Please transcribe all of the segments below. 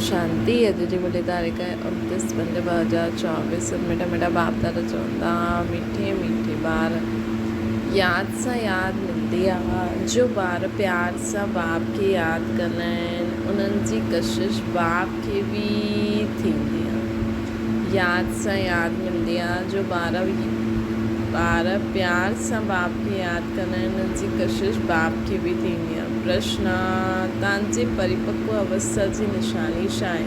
शांति अॼु जी मुंहिंजी तारीख़ आहे 29/5/2024। मिठा मिठा बाप दादा चवंदा मीठे मीठे ॿार यादि सां यादि मिलंदी आहे। जो ॿार प्यार सां बाप खे यादि कंदा आहिनि उन्हनि जी कशिश बाप खे बि थींदी आहे। यादि सां यादि मिलंदी आहे। जो ॿार प्यार सां बाप खे यादि कंदा आहिनि उन्हनि जी कशिश बाप खे बि थींदी आहे। प्रश्न: तव्हांजे परिपक्व अवस्था जी निशानी छा आहे?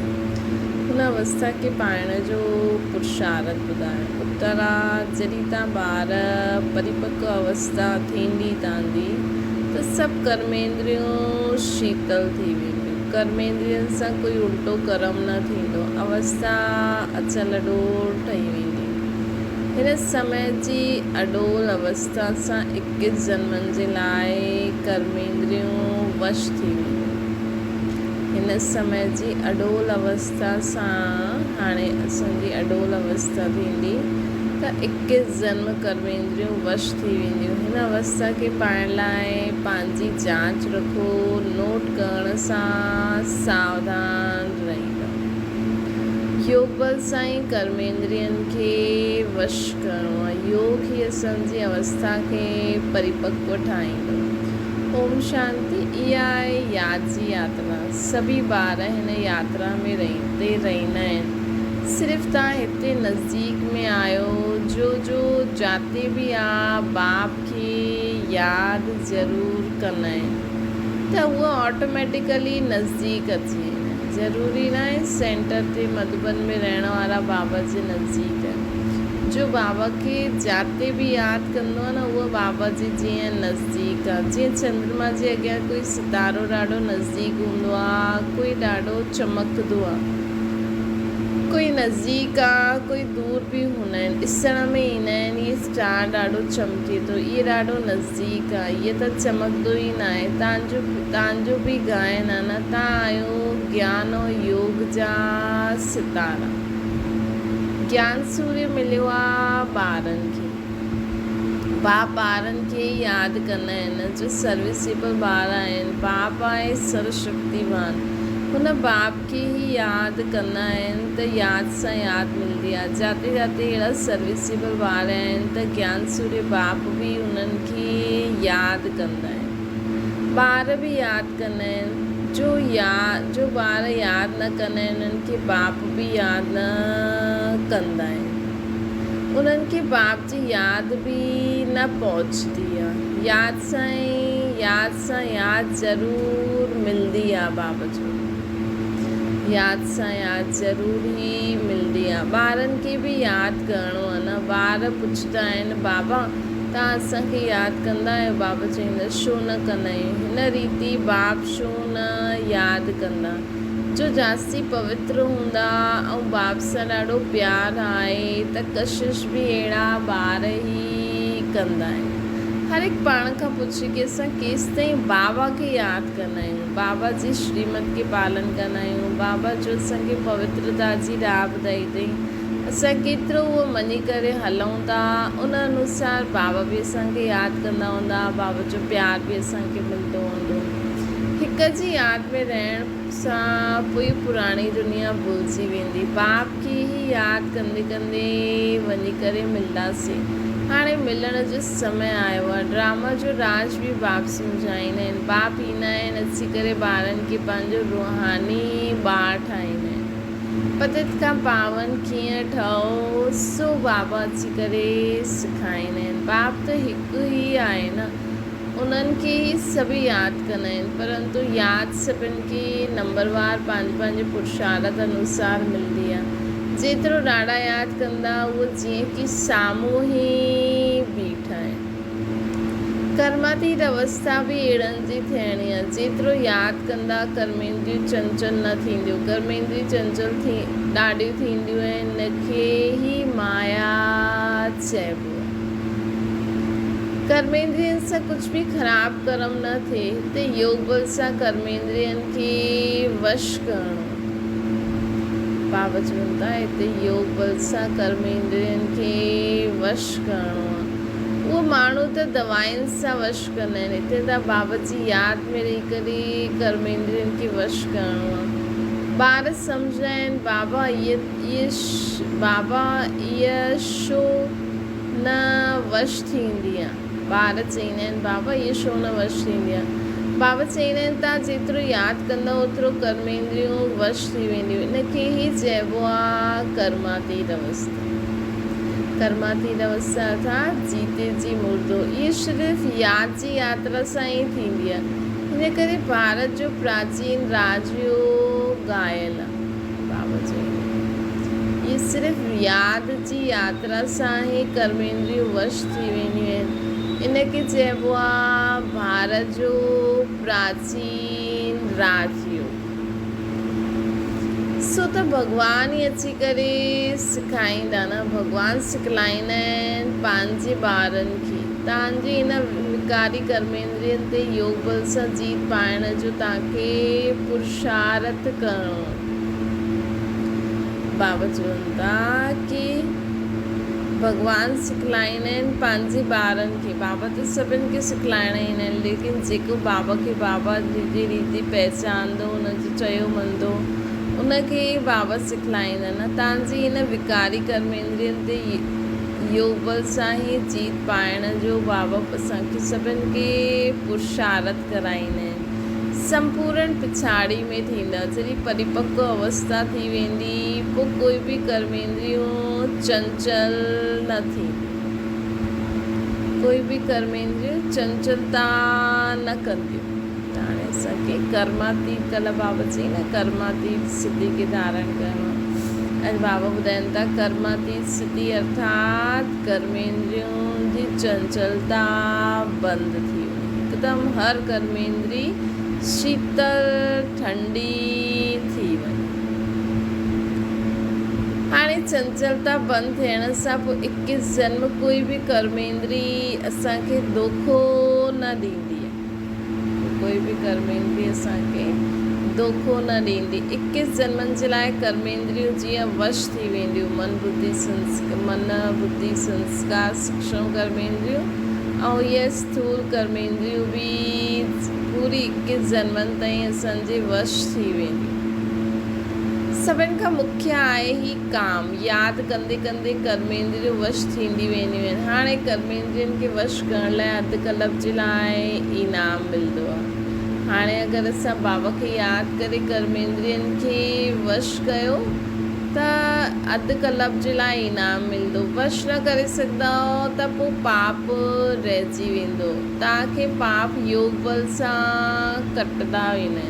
हुन अवस्था खे पाइण जो पुरुषार्थ ॿुधायो। उत्तर आहे, जॾहिं तव्हां ॿार परिपक्व अवस्था थींदी तव्हांजी त सभु कर्मेंद्रियूं शीतल थी वेंदियूं। कर्मेंद्रियनि सां कोई उल्टो कर्म न थींदो। अवस्था अचल अॾोल ठही वेंदी। हिन समय जी अडोल अवस्था सां 21 जन्मनि जे लाइ कर्मेंद्रियूं वश थी वेंदियूं। हिन समय जी अडोल अवस्था सां हाणे असांजी अडोल अवस्था थींदी त 21 जन्म कर्मेंद्रियूं वश थी वेंदियूं। हिन अवस्था खे पाइण लाइ पंहिंजी जांच रखो। नोट करण सां सावधान रहींदा। योग बल सां ई कर्मेंद्रियनि खे वश करिणो आहे। योग ई असांजी अवस्था खे परिपक्व ठाहींदो। ओम शांति। इहा आहे यादि जी यात्रा। सभी ॿार हिन यात्रा में रहंदा आहिनि। सिर्फ़ु तव्हां हिते नज़दीक में आहियो। जो जाते बि आहे बाप खे यादि ज़रूरु कंदा आहिनि त उहा ऑटोमेटिकली नज़दीक अची वेंदा आहिनि। ज़रूरी न आहे सेंटर ते मधुबन में रहण वारा बाबा जे नज़दीक आहिनि। जो बाबा खे जाते बि यादि कंदो आहे न उहो बाबा जी जीअं नज़दीक आहे। जीअं चंद्रमा जे अॻियां कोई सितारो ॾाढो नज़दीक हूंदो आहे, कोई ॾाढो चमकंदो आहे। कोई नज़दीक आहे, कोई दूर बि हूंदा आहिनि। ॾिसण में ईंदा आहिनि इहे स्टार ॾाढो चमके थो, इहे ॾाढो नज़दीक आहे, इहे त चमकंदो ई न आहे। तव्हांजो बि गायन आहे न। तव्हां आहियो ज्ञान और योग जा सितारा। ज्ञान सूर्य मिलियो आहे ॿारनि खे। बाप ॿारनि खे यादि कंदा आहिनि। जो सर्विसेबल ॿार आहिनि। बाप आहे सर्वशक्तिवान। हुन बाप खे ई यादि कंदा आहिनि त यादि सां यादि मिलंदी आहे। जाते जाते अहिड़ा सर्विसेबल ॿार आहिनि त ज्ञान सूर्य बाप बि उन्हनि खे यादि कंदा आहिनि। ॿार बि यादि कंदा आहिनि। जो ॿार यादि न कंदा आहिनि उन्हनि खे बाप बि यादि न कंदा आहिनि। उन्हनि खे बाप जी यादि बि न पहुचंदी आहे। यादि सां यादि ज़रूरु मिलंदी आहे। बाबा जो यादि सां यादि ज़रूरु ई मिलंदी आहे। ॿारनि खे बि यादि करिणो आहे न। ॿार पुछंदा आहिनि बाबा तव्हां असांखे यादि कंदा आहियो? बाबा चवंदा छो न कंदा आहियूं। हिन रीति बाप छो न यादि कंदा। जो जास्ती पवित्र हूंदा ऐं बाप सां ॾाढो प्यार आहे त कशिश बि अहिड़ा ॿार ई कंदा आहिनि। हर हिकु पाण खां पुछे की असां केसि ताईं बाबा खे यादि कंदा आहियूं, बाबा जी श्रीमत खे पालन कंदा आहियूं। बाबा जो असांखे पवित्रता जी राह ॿुधाई अथई। असां केतिरो उहो मञी करे हलूं था उन अनुसार बाबा बि असांखे यादि कंदा हूंदा। बाबा जो प्यार बि असांखे मिलंदो हूंदो। हिक जी यादि में रहण सां पोइ पुराणी दुनिया भुलिजी वेंदी। बाप खे ई यादि कंदे कंदे वञी करे मिलंदासीं। हाणे मिलण जो समय आयो आहे। ड्रामा जो राज बि बाप सम्झाईंदा आहिनि। बाप ईंदा आहिनि अची करे ॿारनि खे पंहिंजो रूहानी ॿार ठाहींदा आहिनि। पतित खां पावन कीअं ठहो सो बाबा अची करे सेखारींदा आहिनि। बाप त हिकु ई आहे न। उन्हनि खे ई सभु यादि कंदा आहिनि, परंतु यादि सभिनि खे नंबरवार पंहिंजे पुरुषार्थ अनुसार मिलंदी आहे। जेतिरो ॾाढा यादि कंदा उहो जीअं कि साम्हूं ई बीठा आहिनि। कर्मातीत अवस्था बि अहिड़नि जी थियणी आहे। जेतिरो यादि कंदा कर्मेंद्रियूं चंचल न थींदियूं। कर्मेंद्रियूं चंचल ॾाढियूं थींदियूं आहिनि। हिन खे ई माया चइबो आहे। कर्मेंद्रियनि सां कुझु बि ख़राबु कर्म न थिए त योग बल सां कर्मेंद्रियनि खे वश करिणो। बाबा चवंदा हिते योग बल सां कर्मेंद्रियनि खे वश करिणो आहे। उहो माण्हू त दवाइनि सां वश कंदा आहिनि। हिते त बाबा जी यादि में रही करे कर्मेंद्रियनि खे वश करिणो आहे। ॿार सम्झंदा आहिनि बाबा इहा छो न वश थींदी आहे। ॿार चईंदा आहिनि बाबा इहा छो न वश थींदी आहे। बाबा चईंदा आहिनि तव्हां जेतिरो यादि कंदव ओतिरो कर्मेंद्रियूं वश थी वेंदियूं। इनखे ई चइबो आहे कर्मातीत अवस्था। कर्मातीत अवस्था अर्थात जीते जी मुर्दो। इहा सिर्फ़ु यादि जी यात्रा सां ई थींदी आहे। इन करे भारत जो प्राचीन राजयोग आयल आहे। बाबा चईंदा इहे सिर्फ़ु यादि जी यात्रा सां ई कर्मेंद्रियूं वश थी वेंदियूं आहिनि। इनखे चइबो आहे भारत जो प्राचीन राजयोग। सो त भॻवान ई अची करे सेखारींदा न। भॻवान सिखलाईंदा आहिनि पंहिंजे ॿारनि खे तव्हांजी इन विकारी कर्मेंद्रियनि ते योग बल सां जीत पाइण जो तव्हांखे पुरुषार्थ करिणो। बाबा चवनि था की भॻवान सिखलाईंदा आहिनि पंहिंजे ॿारनि खे। बाबा त सभिनि खे सिखलाइणा ई आहिनि, लेकिन जेको बाबा खे बाबा जी रीति पहचानंदो हुनजो चयो मञंदो उनखे बाबा सिखलाईंदा न। तव्हांजी हिन विकारी कर्मेंद्रियनि ते योग बल सां ई जीत पाइण जो बाबा असांखे सभिनि खे पुरुषार्थ कराईंदा आहिनि। संपूर्ण पिछाड़ी में थींदा जॾहिं परिपक्व अवस्था थी वेंदी पोइ कोई बि कर्मेंद्रियूं चंचल न थी। कोई बि कर्मेंद्रियूं चंचलता न कंदियूं। हाणे असांखे कर्मातीत कल्ह बाबा चई न कर्मातीत स्थिति खे धारण करणो। अॼु बाबा ॿुधाइनि था कर्मातीत स्थिति अर्थात कर्मेंद्रियुनि जी चंचलता बंदि थी वञे। हिकदमि हर कर्मेंद्री शीतल ठंडी थी वञे। हाणे चंचलता बंदि थियण सां पोइ 21 जन्म कोई बि कर्मेंद्री असांखे धोखो न ॾींदी आहे। कोई बि कर्मेंद्री असांखे धोखो न ॾींदी। 21 जन्मनि जे लाइ कर्मेंद्रियूं जीअं वश थी वेंदियूं। मन बुद्धि संस्कार सूक्ष्म कर्मेंद्रियूं ऐं इहे स्थूल कर्मेंद्रियूं बि पूरी 21 जन्मनि ताईं असांजे वश थी वेंदियूं। सभिनि खां मुख्य आहे ही काम। यादि कंदे कंदे कर्मेंद्रियूं वश थींदी वेंदियूं आहिनि। हाणे कर्मेंद्रियुनि खे वश करण लाइ अधु कल्प जे लाइ इनाम मिलंदो आहे। हाणे अगरि असां बाबा खे यादि करे कर्मेंद्रियुनि खे वश कयो त अधु कल्प जे लाइ इनाम मिलंदो। वश न करे सघंदा त पोइ पाप रहिजी वेंदो। तव्हांखे पाप योग बल सां कटंदा वेंदा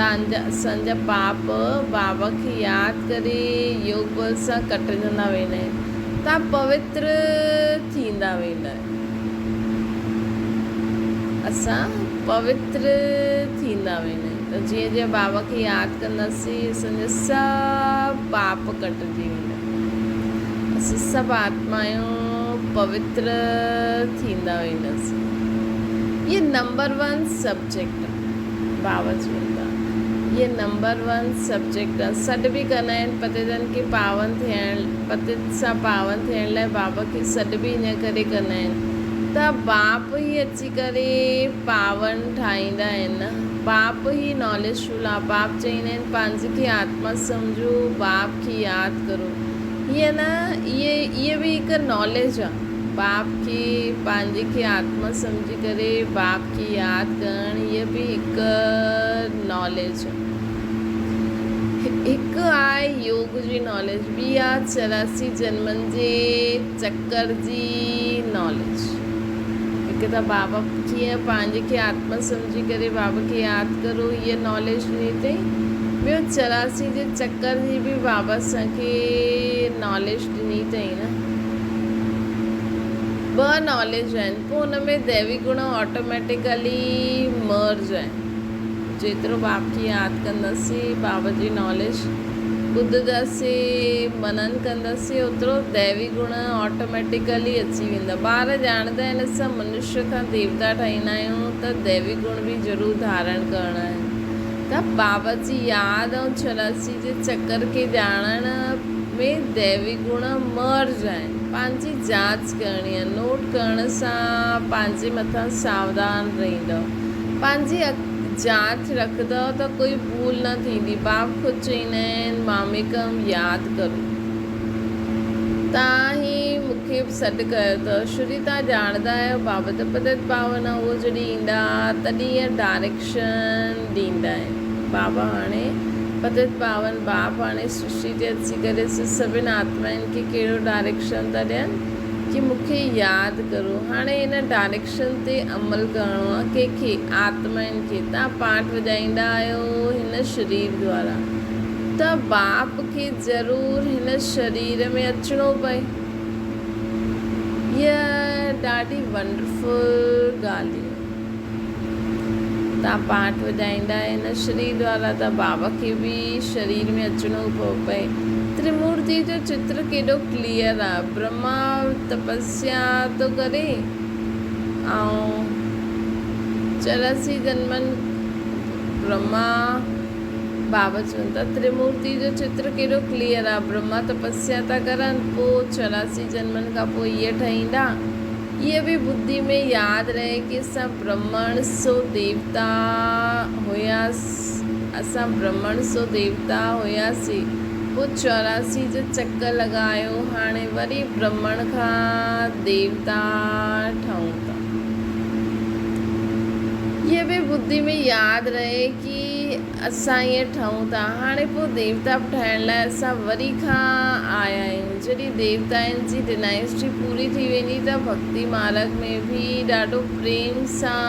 आहिनि। असांजा पाप बाबा खे यादि करे योग बल सां कटजंदा वेंदा आहिनि। तव्हां पवित्र थींदा वेंदा आहियो। असां पवित्र थींदा वेंदा आहियूं। त जीअं जीअं बाबा खे यादि कंदासीं असांजा सभु पाप कटिजी वेंदा। असां सभु आत्मायूं पवित्र थींदा वेंदासीं। इहे नंबर 1 सब्जेक्ट आहे। बाबा चवंदा ये नंबर 1 सब्जेक्ट आहे। सॾु बि कंदा आहिनि पतितनि खे पावन थियण पतित सां पावन थियण लाइ बाबा खे सॾु बि इन करे कंदा आहिनि त बाप ई अची करे पावन ठाहींदा आहिनि न। बाप ई नॉलेजफुल आहे। बाप चईंदा आहिनि पंहिंजे खे आत्मा सम्झो, बाप खे यादि करो। हीअ न इहे बि हिकु नॉलेज आहे। बाप खे पंहिंजे खे आत्मा सम्झी करे बाप खे यादि करणु इहा बि हिकु नॉलेज आहे। हिकु आहे योग जी नॉलेज, ॿी आहे 84 जन्मनि जे चक्कर जी नॉलेज। हिकु त बाबा कीअं पंहिंजे खे आत्मा सम्झी करे बाबा खे यादि करो इहा नॉलेज ॾिनी अथई। ॿियो 84 जे चक्कर जी बि बाबा असांखे नॉलेज ॾिनी अथई न। 2 नॉलेज आहिनि। पोइ हुन में दैवी गुण ऑटोमेटिकली मर्ज आहिनि। जेतिरो बाप खे यादि कंदासीं बाबा जी नॉलेज ॿुधंदासीं मनन कंदासीं ओतिरो दैवी गुण ऑटोमेटिकली अची वेंदा। ॿार ॼाणंदा आहिनि असां मनुष्य खां देवता ठाहींदा आहियूं त दैवी गुण बि ज़रूरु धारण करणा आहिनि। त बाबा जी यादि ऐं 84 जे चक्कर खे ॼाणण में दैवी गुण मर्ज आहिनि। पंहिंजी जांच करणी आहे। नोट करण सां पंहिंजे मथां सावधान रहंदव। पंहिंजी जांच रखंदव त कोई भूल न थींदी। बाप ख़ुदि चईंदा आहिनि मामेकम यादि करो। तव्हां ही मूंखे सॾु कयो अथव। श्री तव्हां ॼाणंदा आहियो बाबा त पतित पावन आहे, उहो जॾहिं ईंदा तॾहिं ईअं डायरेक्शन ॾींदा आहिनि। बाबा हाणे पतित पावन बाप हाणे सृष्टि ते अची करे सभिनि आत्माउनि खे कहिड़ो डायरेक्शन था ॾियनि कि मूंखे यादि करो। हाणे हिन डायरेक्शन ते अमल करिणो आहे। कंहिंखे? आत्माउनि खे। तव्हां पाठ वॼाईंदा आहियो हिन शरीर द्वारा, त बाप खे ज़रूरु हिन शरीर में अचिणो पए। इहा ॾाढी वंडरफुल ॻाल्हि आहे। तव्हां पाठ वॼाईंदा आहियो हिन शरीर द्वारा, त बाबा खे बि शरीर में अचिणो पियो पए। त्रिमूर्ति जो चित्र केॾो क्लियर आहे। ब्रह्मा तपस्या थो करे ऐं 84 जन्मनि ब्रह्मा बाबा चवनि था त्रिमूर्ति जो चित्र केॾो क्लियर आहे। ब्रह्मा तपस्या था करनि, पोइ 84 जन्मनि खां पोइ इहे ठहींदा। इहे बि बुद्धि में यादि रहे कि असां ब्रह्मण सो देवता हुयासीं, असां ब्रह्मण सो देवता हुयासीं। पोइ 84 जो चक्कर लॻायो, हाणे वरी ब्रह्मण खां देवता ठहूं था। इहे बि बुद्धि में यादि रहे कि असां ईअं ठहूं था। हाणे पोइ देवता ठहिण लाइ असां वरी खां आया आहियूं। जॾहिं देवताउनि जी डिनाइस्टी पूरी थी वेंदी त भक्ति मार्ग में बि ॾाढो प्रेम सां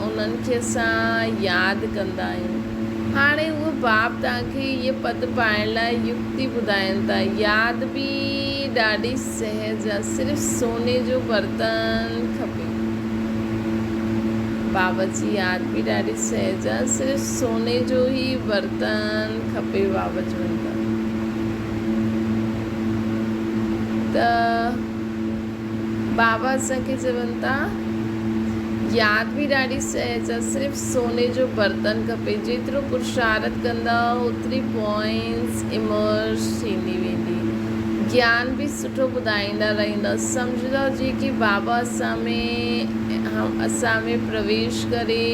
उन्हनि खे असां यादि कंदा आहियूं। हाणे उहो बाप तव्हांखे इहे पद पाइण लाइ युक्ति ॿुधाइनि था। यादि बि ॾाढी सहज आहे, सिर्फ़ु सोने जो बर्तन खपे। बाबा जी यादि बि ॾाढी सहज आहे, सिर्फ़ु सोने जो ई बर्तन खपे। बाबा चवनि था त बाबा असांखे चवनि था यादि बि ॾाढी सहज आहे, सिर्फ़ु सोने जो बर्तन खपे। जेतिरो पुरुषार्थ कंदा ओतिरी पॉइंट्स इमर्ज थींदी वेंदी। ज्ञान बि सुठो ॿुधाईंदा रहंदा। सम्झंदा जी कि बाबा असां में प्रवेश करे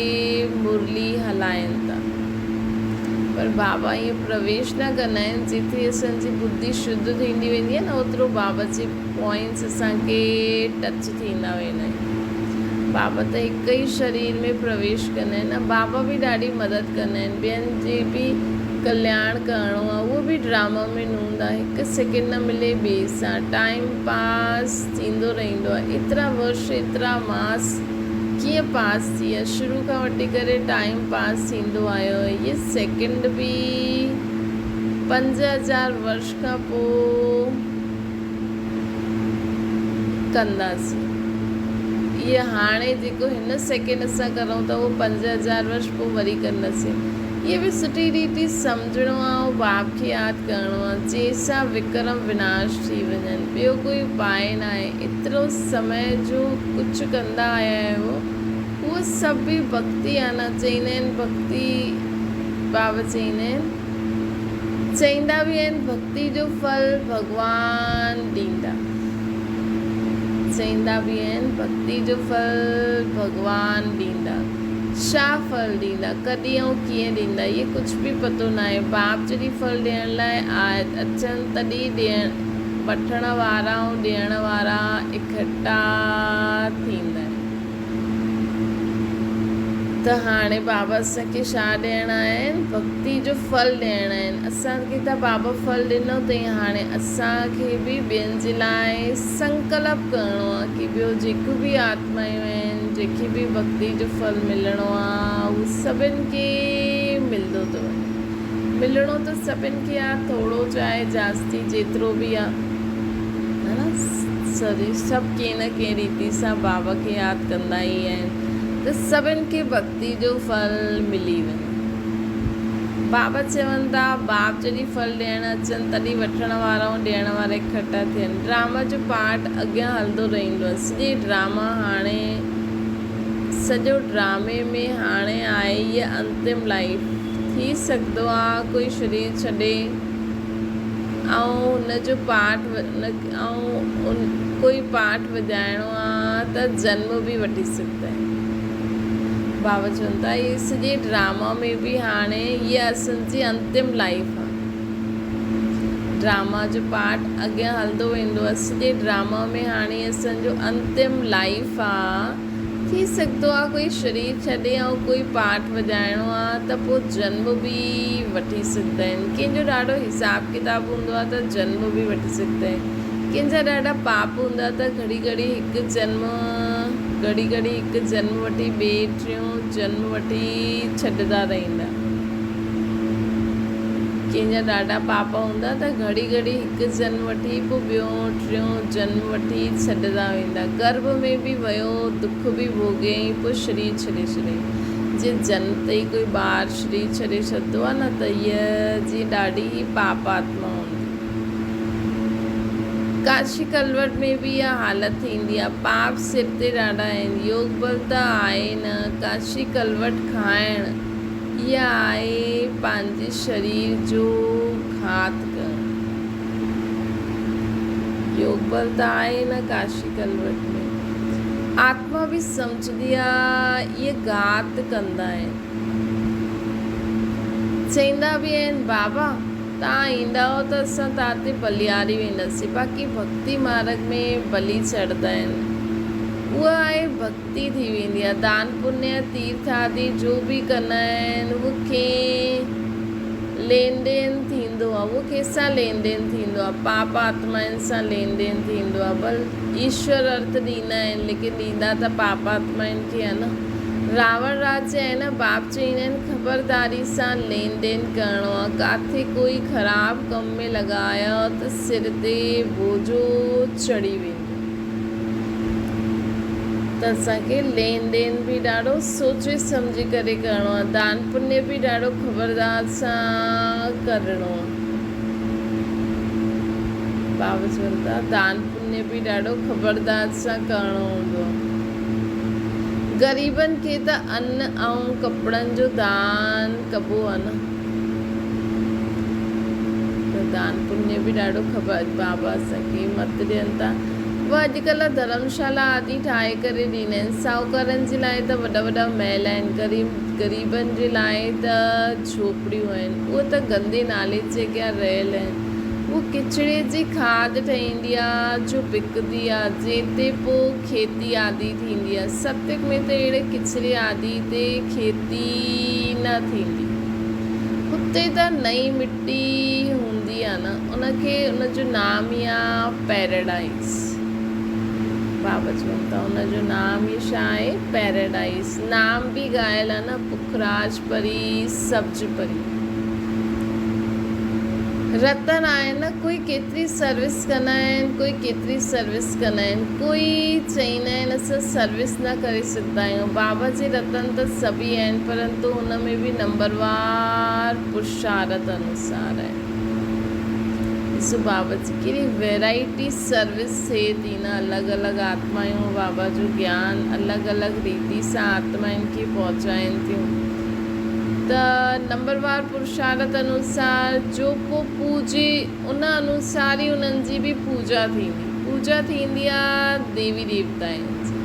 मुरली हलाइनि था, पर बाबा ईअं प्रवेश न कंदा आहिनि। जेतिरी असांजी बुद्धि शुद्ध थींदी वेंदी आहे न, ओतिरो बाबा जे पॉइंट्स असांखे टच थींदा वेंदा आहिनि। बाबा त हिकु ई शरीर में प्रवेश कंदा आहिनि न। बाबा बि ॾाढी मदद कंदा आहिनि, ॿियनि जे बि कल्याण करिणो आहे। उहो बि ड्रामा में न हूंदा। हिकु सेकेंड न मिले ॿिए सां, टाइम पास थींदो रहंदो आहे। एतिरा वर्ष एतिरा मास कीअं पास थी विया, शुरू खां वठी करे टाइम पास थींदो आयो। इहे सेकेंड बि 5000 वर्ष खां पोइ कंदासीं। इहे हाणे जेको हिन सेकेंड असां करूं था उहो 5000 वर्ष पोइ वरी कंदासीं। इहे बि सुठी रीति सम्झणो आहे ऐं बाप खे यादि करिणो आहे, जंहिंसां विक्रम विनाश थी वञनि। ॿियो कोई उपाय न आहे। एतिरो समय जो कुझु कंदा आया आहियो, उहो सभु बि भक्ति आहे न। चईंदा आहिनि भक्ति, बाबा चईंदा बि आहिनि भक्ति जो फल भॻवान ॾींदा। चईंदा बि आहिनि भक्ति जो फल भॻवान ॾींदा। छा फल ॾींदा, कॾहिं ऐं कीअं ॾींदा, इहे कुझु बि पतो न आहे। बाप जॾहिं फल ॾियण लाइ अचनि तॾहिं वठण वारा ऐं ॾियण वारा इकट्ठा थींदा आहिनि। त हाणे बाबा असांखे छा ॾियणा आहिनि? भक्ति जो फल ॾियणा आहिनि। असांखे त बाबा फल ॾिनो अथई, हाणे असांखे बि ॿियनि जे लाइ संकल्प करिणो आहे कि ॿियो जेको बि आत्मायूं आहिनि, जेके बि भक्ति जो फल मिलणो आहे, उहो सभिनि खे मिलंदो थो वञे। मिलणो त सभिनि खे आहे, थोरो चाहे जास्ती जेतिरो बि आहे, है न। सभु कंहिं न कंहिं रीति सां बाबा खे यादि कंदा ई आहिनि, त सभिनि खे भक्ति जो फल मिली वञे। बाबा चवनि था बाप जॾहिं फल ॾियणु अचनि तॾहिं वठण वारा ऐं ॾियण वारा इकट्ठा थियनि। ड्रामा जो पार्ट अॻियां हलंदो रहंदो आहे। सॼो ड्रामे में हाणे आहे इहा अंतिम लाइफ। थी सघंदो आहे कोई शरीर छॾे ऐं हुनजो पाठ कोई पाठ वॼाइणो आहे त जन्म बि वठी सघंदा आहिनि। बाबा चवनि था इहे सॼे ड्रामा में बि हाणे इहा असांजी अंतिम लाइफ आहे। ड्रामा जो पार्ट अॻियां हलंदो वेंदो आहे। सॼे ड्रामा में हाणे असांजो अंतिम लाइफ आहे। थी सघंदो आहे कोई शरीर छॾे ऐं कोई पार्ट वॼाइणो आहे त पोइ जन्म बि वठी सघंदा आहिनि। कंहिंजो ॾाढो हिसाब किताब हूंदो आहे त जन्म बि वठी सघंदा आहिनि। कंहिंजा ॾाढा पाप हूंदा त घड़ी घड़ी हिकु जन्म वठी ॿिए टियों जन्म वठी छॾंदा रहंदा। कंहिंजा ॾाढा पाप हूंदा त घड़ी घड़ी हिकु जन्म वठी पोइ ॿियों टियों जन्म वठी छॾंदा वेंदा। गर्भ में बि वियो दुख बि भोॻियईं पोइ शरीर छॾे छॾियईं। जे जनम ते ई कोई ॿार शरीर छॾे छॾंदो आहे न त हीअ जी ॾाढी पाप आत्मा हूंदी। काशी कलवट में बि इहा हालति थींदी आहे। पाप सिर ते ॾाढा आहिनि। योग बल त आहे न। काशी कलवट खाइणु इहा आहे पंहिंजे शरीर जो घात करणु। योग बल त आहे न काशी कलवट में। आत्मा बि सम्झंदी आहे इहे घात कंदा आहिनि। चईंदा बि आहिनि बाबा तव्हां ईंदा हो त असां तव्हां ते बलियारी वेंदासीं। बाक़ी भक्ति मार्ग में बलि चढ़ंदा आहिनि। उहा आहे भक्ति थी वेंदी आहे। दान पुण्य तीर्थ आदि जो बि कंदा आहिनि उहो कंहिं लेन देन थींदो आहे। उहो कंहिंसां लेन देन थींदो आहे। पाप आत्माउनि सां लेन देन थींदो आहे। बल ईश्वर अर्थ ॾींदा आहिनि लेकिन ॾींदा त पाप आत्माउनि खे आहे न। रावण राज आहे न बाप चईंदा आहिनि ख़बरदारी सां लेन देन करिणो आहे। किथे कोई ख़राबु कम में लॻायो त सिर ते बोझो चढ़ी वेंदो। त असांखे लेन देन बि ॾाढो सोचे सम्झी करे करिणो आहे। दान पुण्य बि ॾाढो ख़बरदार सां करिणो आहे। बाबा चवनि था दान पुण्य बि ॾाढो ख़बरदार सां करिणो हूंदो आहे। ग़रीबनि खे त अन्न ऐं कपिड़नि जो दान कबो आहे न। त दान पुण्य बि ॾाढो ख़बर बाबा असांखे मत ॾियनि था। उहे अॼुकल्ह धर्मशाला आदि ठाहे करे ॾींदा आहिनि। साहूकारनि जे लाइ त वॾा वॾा महल आहिनि। ग़रीबनि जे लाइ त झोपड़ियूं आहिनि। उहे त गंदे नाले जे अॻियां रहियल आहिनि। उहो किचिरे जी खाद ठहींदी आहे जो बिकदी आहे। जंहिं पोइ खेती आदि थींदी आहे। सत्संग में त अहिड़े किचिरे आदि ते खेती न थींदी। हुते त नई मिट्टी हूंदी आहे न। उनखे उनजो नाम ई आहे पैराडाइज़। बाबा चवनि था उनजो नाम ई छा आहे पैराडाइज़। नाम बि ॻायल आहे न पुखराज परी सब्ज परी। रतन आहे न। कोई केतिरी सर्विस कंदा आहिनि कोई केतिरी सर्विस कंदा आहिनि। कोई चईंदा आहिनि असां सर्विस न करे सघंदा आहियूं। बाबा जे रतन त सभी आहिनि परंतु हुन में बि नंबरवार पुरुषार्थ अनुसार आहे। ॾिसो बाबा जी कहिड़ी वैराइटी सर्विस थिए थी न। अलॻि अलॻि आत्मायूं बाबा जो ज्ञान अलॻि अलॻि रीति सां आत्माउनि खे पहुचाइनि थियूं। त नंबरवार पुरुषार्थ अनुसार जो को पूजे उन अनुसार ई उन्हनि जी बि पूजा थींदी। पूजा थींदी आहे देवी देवताउनि जी।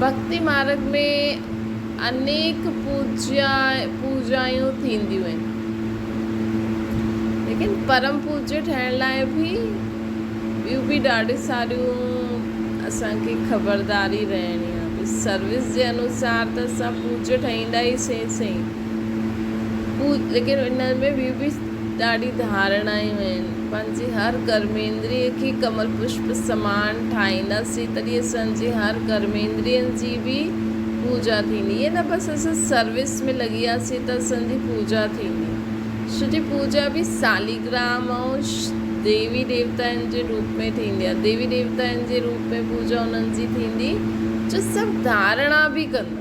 भक्ति मार्ग में अनेक पूजायूं थींदियूं आहिनि लेकिन परम पूज्य ठहिण लाइ बि ॿियूं बि ॾाढी सारियूं असांखे ख़बरदारी रहणी आहे। सर्विस जे अनुसार त असां पूज्य ठहींदा ई सही लेकिन इन में बि ॾाढी धारणायूं आहिनि। पंहिंजी हर कर्मेंद्रिय खे कमल पुष्प समान ठाहींदासीं तॾहिं असांजे हर कर्मेंद्रियनि जी बि पूजा थींदी। इहे न बसि असां सर्विस में लॻी वियासीं त असांजी पूजा थींदी। सॼी पूजा बि सालिग्राम ऐं देवी देवताउनि जे रूप में थींदी आहे। देवी देवताउनि जे रूप में पूजा उन्हनि जी थींदी जो सभु धारणा बि कंदा।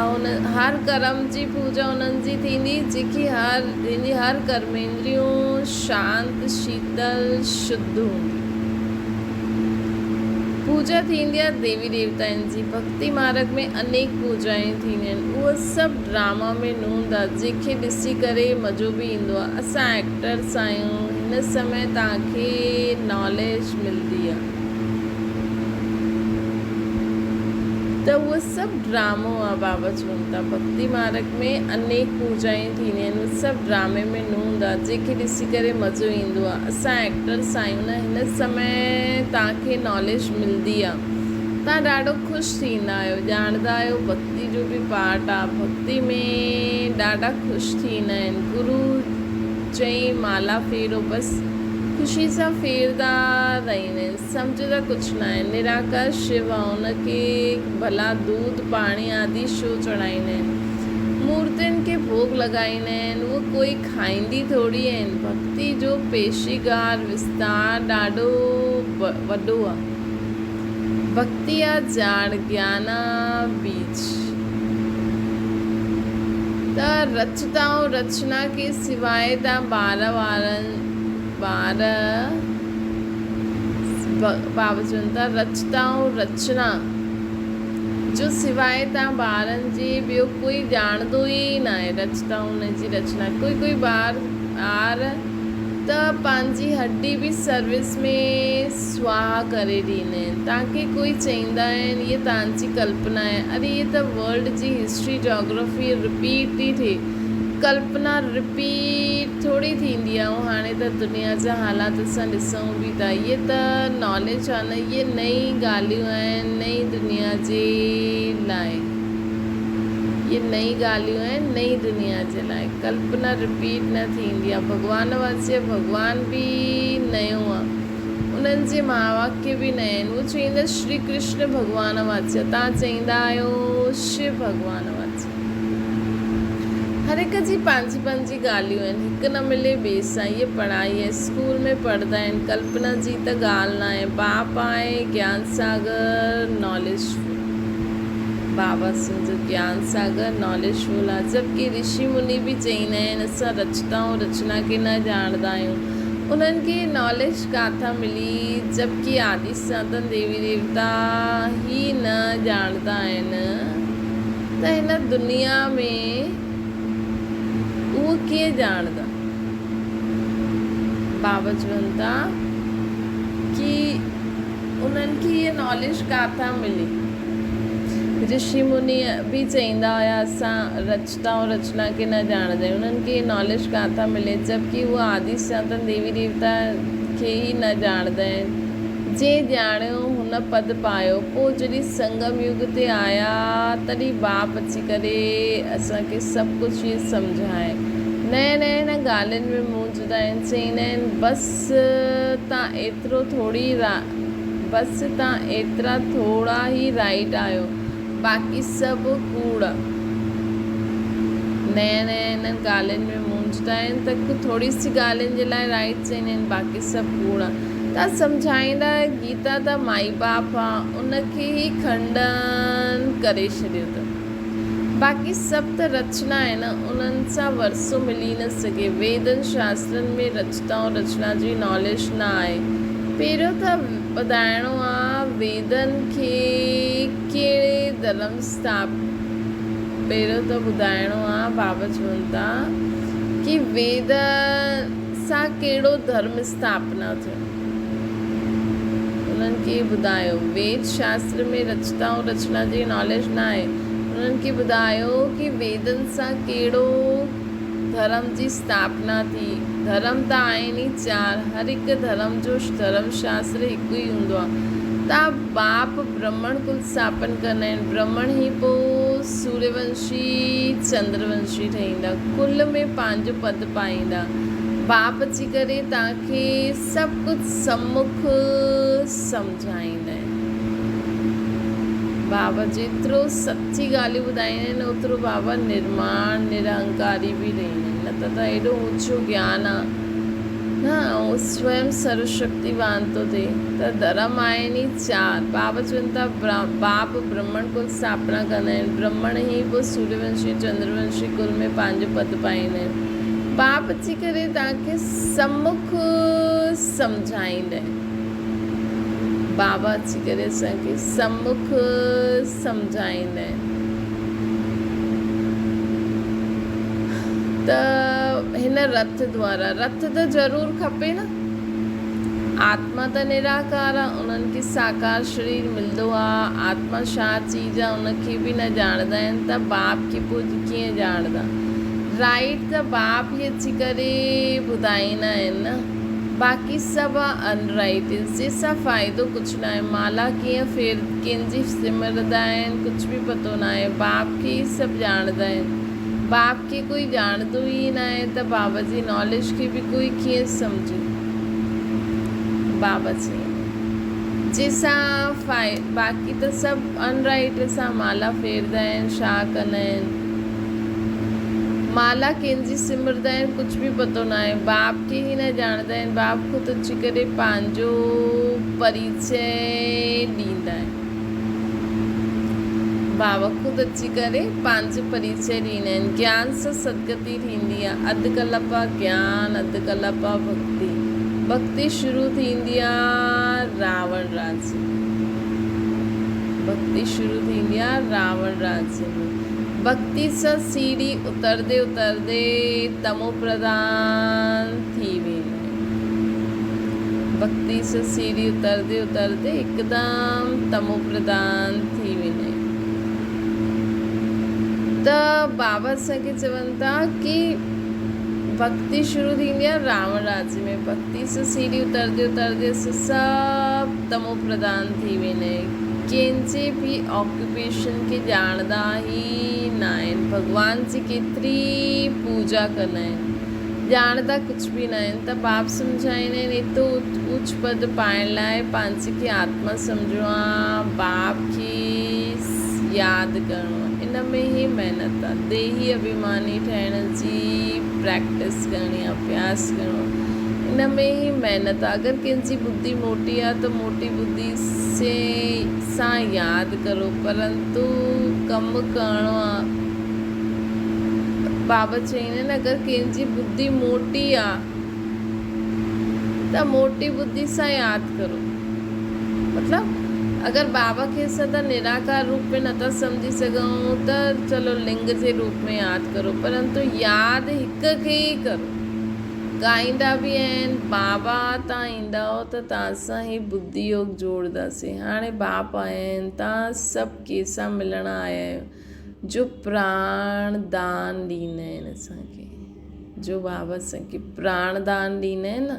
ऐं हर कर्म जी पूजा उन्हनि जी थींदी जंहिंजी हर कर्मेंद्रियूं शांत शीतल शुद्ध हूंदी। पूजा थींदी आहे देवी देवताउनि जी। भक्ति मार्ग में अनेक पूजाएं थींदियूं आहिनि। उहो सभु ड्रामा में न हूंदा जंहिंखे ॾिसी करे मज़ो बि ईंदो आहे। असां एक्टर्स आहियूं। हिन समय तव्हांखे नॉलेज मिलंदी आहे। त त उहो सभु ड्रामो आहे। बाबा चवनि था भक्ति मार्ग में अनेक पूजायूं थींदियूं आहिनि, उहे सभु ड्रामे में न हूंदा, जंहिंखे ॾिसी करे मज़ो ईंदो आहे। असां एक्टर्स आहियूं न, हिन समय तव्हांखे नॉलेज मिलंदी आहे, तव्हां ॾाढो ख़ुशि थींदा आहियो, ॼाणंदा आहियो भक्ति जो बि पार्ट आहे। भक्ति में ॾाढा ख़ुशि थींदा आहिनि। गुरू चई माला फेरो, बसि ख़ुशी सां फेरदा रहंदा आहिनि, सम्झंदा कुझु न आहे। निराकार शिव आहे, हुनखे भला दूध पाणी आदि छो चढ़ाईंदा आहिनि, मूर्तियुनि खे भोग लॻाईंदा आहिनि, उहो कोई खाईंदी थोरी आहिनि। भक्ति जो पेशीगार विस्तार ॾाढो वॾो आहे। भक्ति आहे जाड़, ज्ञान बीज। त रचताऊं रचना के सिवाय तव्हां बाबा चवनि था रचताऊं रचना जो सिवाय तव्हां ॿारनि जे ॿियो कोई ॼाणंदो ई न आहे। रचताऊं जी रचना कोई ॿार त पंहिंजी हड्डी बि सर्विस में स्वाहा करे ॾींदा आहिनि। तव्हांखे कोई चईंदा आहिनि इहे तव्हांजी कल्पना आहे, अरे इहे त वर्ल्ड जी हिस्ट्री जोग्राफी रिपीट थी थिए, कल्पना रिपीट थोरी थींदी आहे। ऐं हाणे त दुनिया जा हालात असां ॾिसूं बि था, इहे त नॉलेज आहे न, इहे नई ॻाल्हियूं आहिनि नई दुनिया जे लाइ, इहे नई ॻाल्हियूं आहिनि नई दुनिया जे लाइ। कल्पना रिपीट न थींदी आहे। भॻवान वाच्य भॻवान बि नयो आहे, उन्हनि जे महावाक्य बि नया आहिनि। उहो चवंदा श्री कृष्ण भॻवान वाच्य, तव्हां चवंदा आहियो शिव भॻवान वाच्य। हर हिक जी पंहिंजी पंहिंजी ॻाल्हियूं आहिनि, हिकु न मिले ॿिए सां। इहे पढ़ाई आहे, स्कूल में पढ़ंदा आहिनि। कल्पना जी त ॻाल्हि न आहे। बाप आहे ज्ञान सागर नॉलेजफुल, बाबा सम्झो ज्ञान सागर नॉलेजफुल आहे। जबकि ऋषि मुनि बि चवंदा आहिनि असां रचताऊं रचना खे न ॼाणंदा आहियूं, उन्हनि खे नॉलेज किथां मिली, जबकि आदि सनातन देवी देवता ही न ॼाणंदा आहिनि। त हिन दुनिया में उहो कीअं ॼाणंदा। बाबा चवनि था कि उन्हनि खे इहा नॉलेज किथां मिली। ऋषि मुनि बि चवंदा हुया असां रचताऊं रचना खे न ॼाणंदा आहियूं, उन्हनि खे नॉलेज किथां मिले, जबकि उहा आदि सनातन देवी देवता खे ई न ॼाणंदा आहिनि। जे ॼाणियो हुन पद पायो। पोइ जॾहिं संगम युग ते आया तॾहिं बाप अची करे असांखे सभु कुझु इहे सम्झाए। नए ॻाल्हियुनि में मूंझंदा आहिनि, चवंदा आहिनि बसि तव्हां एतिरा थोरा ई राइट आहियो, बाक़ी सभु कूड़। नए ॻाल्हियुनि में मूंझंदा आहिनि त थोरी सी ॻाल्हियुनि जे लाइ राइट चवंदा आहिनि, बाक़ी सभु कूड़। तव्हां सम्झाईंदा गीता त माई बाप आहे, उनखे ई खंडन करे छॾियो अथनि, बाक़ी सभु त रचना आहे न, उन्हनि सां वरसो मिली न सघे। वेदनि शास्त्रनि में रचताऊं रचना जी नॉलेज न आहे। पहिरियों त ॿुधाइणो आहे वेदनि खे कहिड़े धर्म पहिरियों त ॿुधाइणो आहे। बाबा चवनि था कि वेद सां कहिड़ो धर्म स्थापना थियो, उन्हनि खे ॿुधायो। वेद शास्त्र में रचताऊं रचना जी नॉलेज न आहे, उन्हनि खे ॿुधायो कि वेदनि सां कहिड़ो धर्म जी स्थापना थी। धर्म त आहिनि ई चारि, हर हिकु धर्म जो धर्म शास्त्र हिकु ई हूंदो आहे। तव्हां बाप ब्राह्मण कुल स्थापन कंदा आहिनि, ब्राह्मण ई पोइ सूर्यवंशी चंद्रवंशी ठहींदा, कुल में पंहिंजो पद पाईंदा। बाप अची करे तव्हांखे सभु कुझु सम्मुख सम्झाईंदा आहिनि। बाबा जेतिरो सची ॻाल्हियूं ॿुधाईंदा आहिनि ओतिरो बाबा निर्माण निरंकारी बि रहंदा आहिनि। न त एॾो ऊंचो ज्ञान आहे न, ऐं स्वयं सर्वशक्तिवान थो थिए। त धर्म आहिनि ई चारि। बाबा चवनि था बाप ब्राह्मण कुल स्थापना कंदा आहिनि, ब्राह्मण ई पोइ सूर्यवंशी चंद्रवंशी कुल में पंहिंजो पद पाईंदा आहिनि। बाप अची करे तव्हांखे सम्मुख सम्झाईंदा आहिनि। बाबा अची करे असांखे सम्मुख सम्झाईंदा आहिनि। त हिन रथ द्वारा, रथ त ज़रूरु खपे न। आत्मा त निराकार आहे, उन्हनि खे साकार शरीर मिलंदो आहे। आत्मा छा चीज़ आहे उनखे बि न ॼाणंदा आहिनि त बाप खे पोइ कीअं ॼाणंदा। राइट, त बाप ई अची करे ॿुधाईंदा आहिनि न, बाक़ी सभु आहे अनराइट, जंहिंसां फ़ाइदो कुझु न आहे। माला कीअं फेर कंहिंजी सिमरंदा आहिनि कुझु बि पतो न आहे, बाप खे ई सभु ॼाणंदा आहिनि। बाप खे कोई ॼाणंदो ई न आहे त बाबा जी नॉलेज खे बि कोई कीअं सम्झे। बाबा चई जंहिंसां बाक़ी त सभु अनराइट सां माला फेरंदा आहिनि, छा कंदा आहिनि, माला कंहिंजी सिमरंदा आहिनि कुझु बि पतो न आहे, बाप खे ई न ॼाणंदा आहिनि। बाप ख़ुदि अची करे पंहिंजो परिचय ॾींदा आहिनि। बाबा ख़ुदि अची करे पंहिंजो परिचय ॾींदा आहिनि। ज्ञान सां सदगति थींदी आहे। अधु कलाक ज्ञान, अधु कलाक भक्ति। भक्ति शुरू थींदी आहे रावण राज्य, भक्ति शुरू थींदी आहे रावण राज्य में। भक्ति सां सीढ़ी उतरदे उतरदे तमो प्रधान थी वेंदा आहिनि। भक्ति सां सीढ़ी उतरदे उतरदे हिकदमि तमो प्रधान थी वेंदा आहिनि। त बाबा असांखे चवनि था कि भक्ति शुरू थींदी आहे रावण राज्य में। भक्ति सां सीढ़ी उतरदे उतरदे असां सभु तमो प्रधान थी वेंदा आहिनि। कंहिंजे बि ऑक्यूपेशन खे ॼाणंदा ई न आहिनि। भॻवान जी केतिरी पूजा कंदा आहिनि, ॼाणंदा कुझु बि न आहिनि। त बाप सम्झाईंदा आहिनि एतिरो उच्च पद पाइण लाइ पंहिंजे खे आत्मा सम्झणो आहे, बाप खे यादि करिणो आहे। इन में ई महिनत आहे। देही अभिमानी ठहिण जी प्रैक्टिस करणी आहे, अभ्यास करिणो आहे। इन में ई महिनत आहे। अगरि कंहिंजी बुद्धि मोटी आहे त मोटी बुद्धि सां यादि करो, परंतु कमु करिणो आहे। बाबा चवंदा आहिनि अगरि कंहिंजी बुद्धि मोटी आहे त मोटी बुद्धि सां यादि करो। मतिलबु अगरि बाबा खे असां त निराकार रूप में नथा सम्झी सघूं त चलो लिंग जे रूप में यादि करो, परंतु यादि हिक खे ई करो। ॻाईंदा बि आहिनि बाबा तव्हां ईंदा हो त तव्हां सां ई बुद्धि योग जोड़ींदासीं। हाणे बाप आया आहिनि, तव्हां सभु कंहिंसां मिलण आया आहियो जो प्राण दान ॾींदा आहिनि असांखे। जो बाबा असांखे प्राण दान ॾींदा आहिनि न,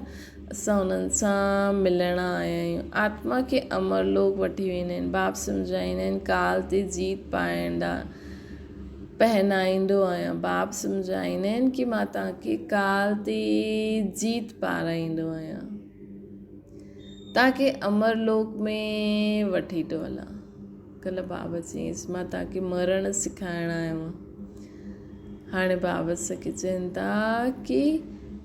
असां उन्हनि सां मिलण आया आहियूं। आत्मा खे अमरलोक वठी वेंदा आहिनि। बाप सम्झाईंदा आहिनि काल ते जीत पाईंदा पहनाईंदो आहियां। बाप सम्झाईंदा आहिनि कि मां तव्हांखे काल ते जीत पाराईंदो आहियां, तव्हांखे अमरलोक में वठी थो हलां। कल्ह बाबा चयईंसि मां तव्हांखे मरण सिखाइण आयो आहियां। हाणे बाबा असांखे चवनि था कि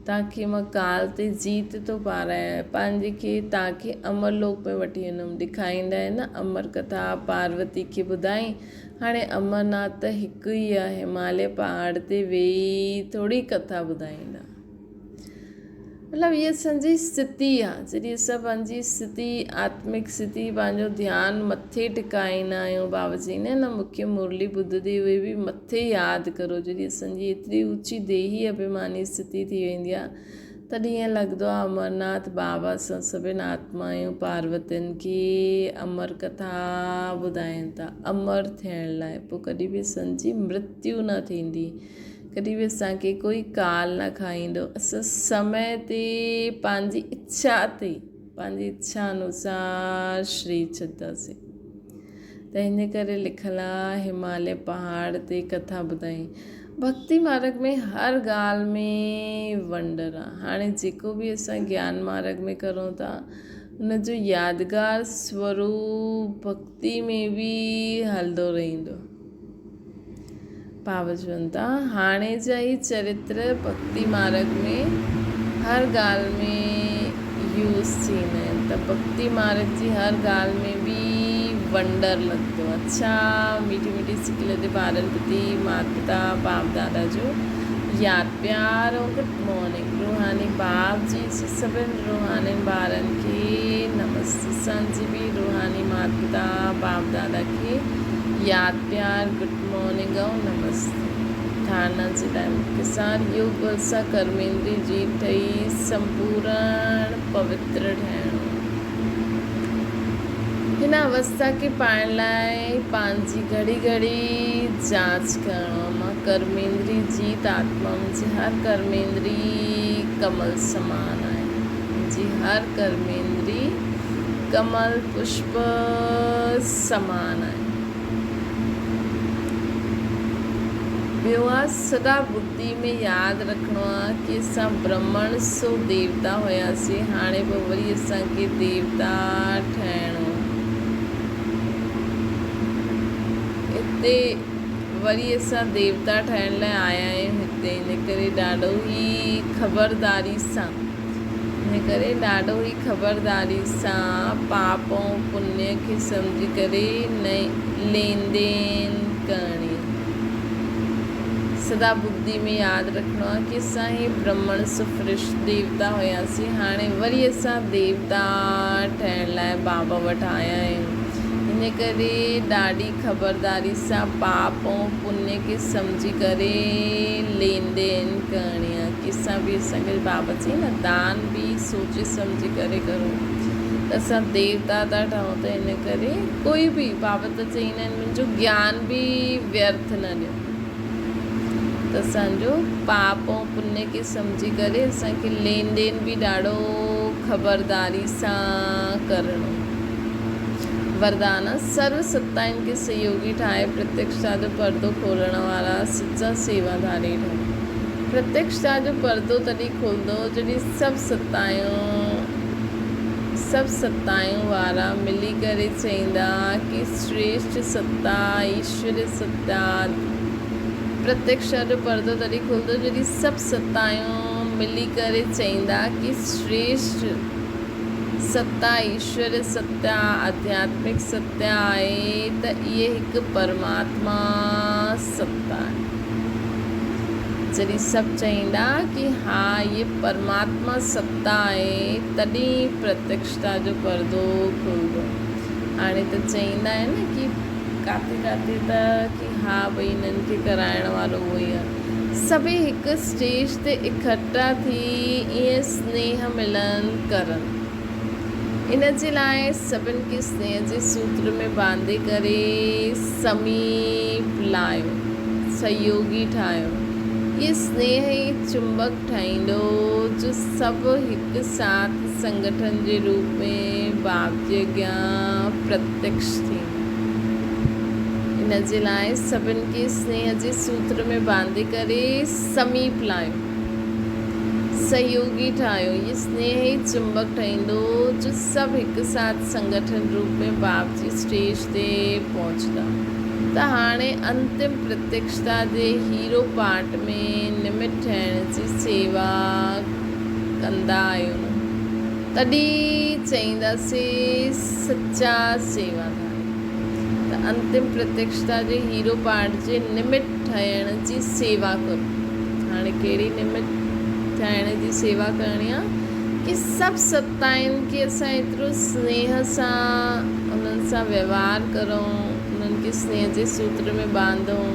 तव्हांखे मां काल ते जीत थो पारायां, पंहिंजे खे तव्हांखे अमरलोक में वठी वेंदुमि। ॾेखारींदा आहिनि न अमर कथा पार्वती खे ॿुधाई। हाणे अमरनाथ त हिकु ई आहे, हिमालय पहाड़ ते वेही थोरी कथा ॿुधाईंदा। मतिलबु इहा असांजी स्थिति आहे। जॾहिं असां पंहिंजी स्थिति आत्मिक स्थिति पंहिंजो ध्यानु मथे टिकाईंदा आहियूं। बाबा चईंदा आहिनि न मूंखे मुरली ॿुधंदे उहे बि मथे यादि करो। जॾहिं असांजी एतिरी ऊची देही अभिमानी स्थिति थी वेंदी आहे तॾहिं ईअं लॻंदो आहे अमरनाथ बाबा असां सभिनि आत्मायूं पार्वतियुनि खे अमर कथा ॿुधाइनि था अमर थियण लाइ। पोइ कॾहिं बि असांजी मृत्यु न थींदी, कॾहिं बि असांखे कोई काल न खाईंदो। असां समय ते पंहिंजी इच्छा अनुसार शरीर छॾंदासीं। त हिन करे लिखियलु आहे हिमालय पहाड़ ते कथा ॿुधाई। भक्ति मार्ग में हर ॻाल्हि में वंडर आहे। हाणे जेको बि असां ज्ञान मार्ग में करूं था हुनजो यादगार स्वरूप भक्ति में बि हलंदो रहंदो। बाबा चवनि था हाणे जा ई चरित्र भक्ति मार्ग में हर ॻाल्हि में यूज़ थींदा आहिनि। त भक्ति मार्ग जी हर ॻाल्हि में बि वंडर लॻंदो। अच्छा मीठी मीठी सिकी लॻे ॿारनि प्रति माता पिता बाप दादा जो यादि प्यार ऐं गुड मॉर्निंग। रूहानी बाप जी सभिनि रूहानी ॿारनि खे नमस्ते। असांजी बि रूहानी माता पिता बाप दादा खे यादि प्यार गुड मॉर्निंग ऐं नमस्ते। धारणा जे लाइ मुख्यसार योग बल सां कर्मेंद्री जीत ठही संपूर्ण पवित्र ठहिणो। हिन अवस्था खे पाइण लाइ पंहिंजी घड़ी घड़ी जांच करणो। मां कर्मेंद्री जीत आत्मा मुंहिंजी हर कर्मेंद्री कमल समान आहे। मुंहिंजी हर कर्मेंद्री कमल पुष्प समान आहे। ॿियो आहे सदा बुद्धि में यादि रखिणो आहे कि असां ब्रह्मण सो देवता हुयासीं, हाणे पोइ वरी असांखे देवता ठहिणो। हिते वरी असां देवता ठहिण लाइ आया आहियूं हिते, इन करे ॾाढो ई ख़बरदारी सां पाप ऐं पुण्य खे सम्झी करे लेन देन करणी। सदा बुद्धि में यादि रखिणो आहे कि असां ही ब्रह्मण सृष्ट देवता हुयासीं, हाणे वरी असां देवता ठहिण लाइ बाबा वटि आया आहियूं। इन करे ॾाढी ख़बरदारी सां पाप ऐं पुण्य खे सम्झी करे लेन देन करणी आहे। कि असांखे बाबा चई न दान बि सोचे सम्झी करे करो, त असां देवता था ठहूं। त इन करे कोई बि बाबा त चईंदा आहिनि मुंहिंजो ज्ञान बि व्यर्थ न ॾियो। त असांजो पाप ऐं पुण्य खे सम्झी करे असांखे लेन देन बि ॾाढो ख़बरदारी सां करणो। वरदान सर्व सत्ताउनि खे सहयोगी ठाहे प्रत्यक्षता जो पर्दो खोलण वारा सच्चा सेवाधारी ठहो। प्रत्यक्षता जो पर्दो तॾहिं खुलंदो जॾहिं सभु सत्तायूं वारा मिली करे चईंदा कि श्रेष्ठ सत्ता ईश्वर सत्ता। प्रत्यक्षता जो पर्दो तॾहिं खुलंदो जॾहिं सभु सत्तायूं मिली करे चईंदा कि श्रेष्ठ सत्ता ईश्वर सत्ता आध्यात्मिक सत्ता आहे, त इहे हिकु परमात्मा सत्ता आहे। जॾहिं सभु चईंदा कि हा ये परमात्मा सत्ता आहे तॾहिं प्रत्यक्षता जो पर्दो खुलंदो। हाणे त चईंदा आहिनि न कि काथे काथे त कि हा भई हिननि खे कराइण वारो उहो ई आहे। सभई हिकु स्टेज ते इकट्ठा थी ईअं स्नेह मिलन करनि। इन जे लाइ सभिनि खे स्नेह जे सूत्र में बांधे करे समीप लायो, सहयोगी ठाहियो। ये स्नेह ई चुंबक ठाहींदो जो सभु हिकु साथ संगठन जे रूप में बाप जे अॻियां प्रत्यक्ष थींदा। इन जे लाइ सभिनि खे स्नेह जे सूत्र में बांधे करे समीप लायो, सहयोगी ठाहियो। ये स्नेह ई चुंबक ठाहींदो जो सभु हिकु साथ संगठन रूप में बाप जी स्टेज ते पहुचंदा। त हाणे अंतिम प्रत्यक्षता जे हीरो पार्ट में निमित ठहिण जी सेवा कंदा आहियूं न, तॾहिं चईंदासीं सच्चा सेवाधारी। त अंतिम प्रत्यक्षता जे हीरो पार्ट जे निमित ठहिण जी सेवा करो। हाणे कहिड़ी निमित ठहिण जी सेवा करणी आहे कि सभु सत्ताउनि खे असां एतिरो स्नेह सां उन्हनि सां व्यवहार करूं, उन्हनि खे स्नेह जे सूत्र में बांधूं,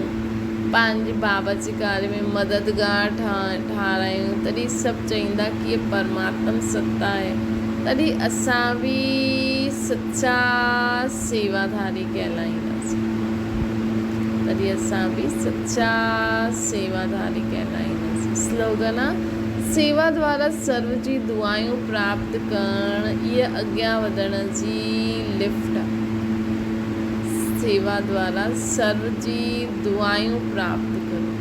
पंहिंजे बाबा जे कार्य में मददगार ठारायूं। तॾहिं सभु चईंदा कि ये परमात्मा सत्ता आहे, तॾहिं असां बि सच्चा सेवाधारी कहलाईंदासीं। स्लोगन आहे सेवा द्वारा सर्व जी दुआयूं प्राप्त करण, इहा अॻियां वधण जी लिफ्ट आहे। सेवा द्वारा सर्व जी दुआयूं प्राप्त करो।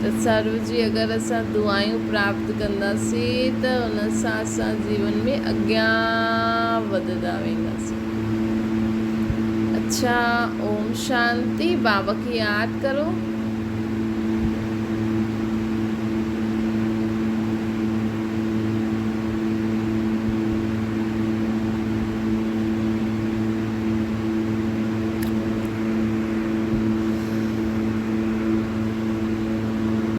त सर्व जी अगरि असां दुआयूं प्राप्त कंदासीं त उन सां असां जीवन में अॻियां वधंदा वेंदासीं। अच्छा, ओम शांति। बाबा खे यादि करो।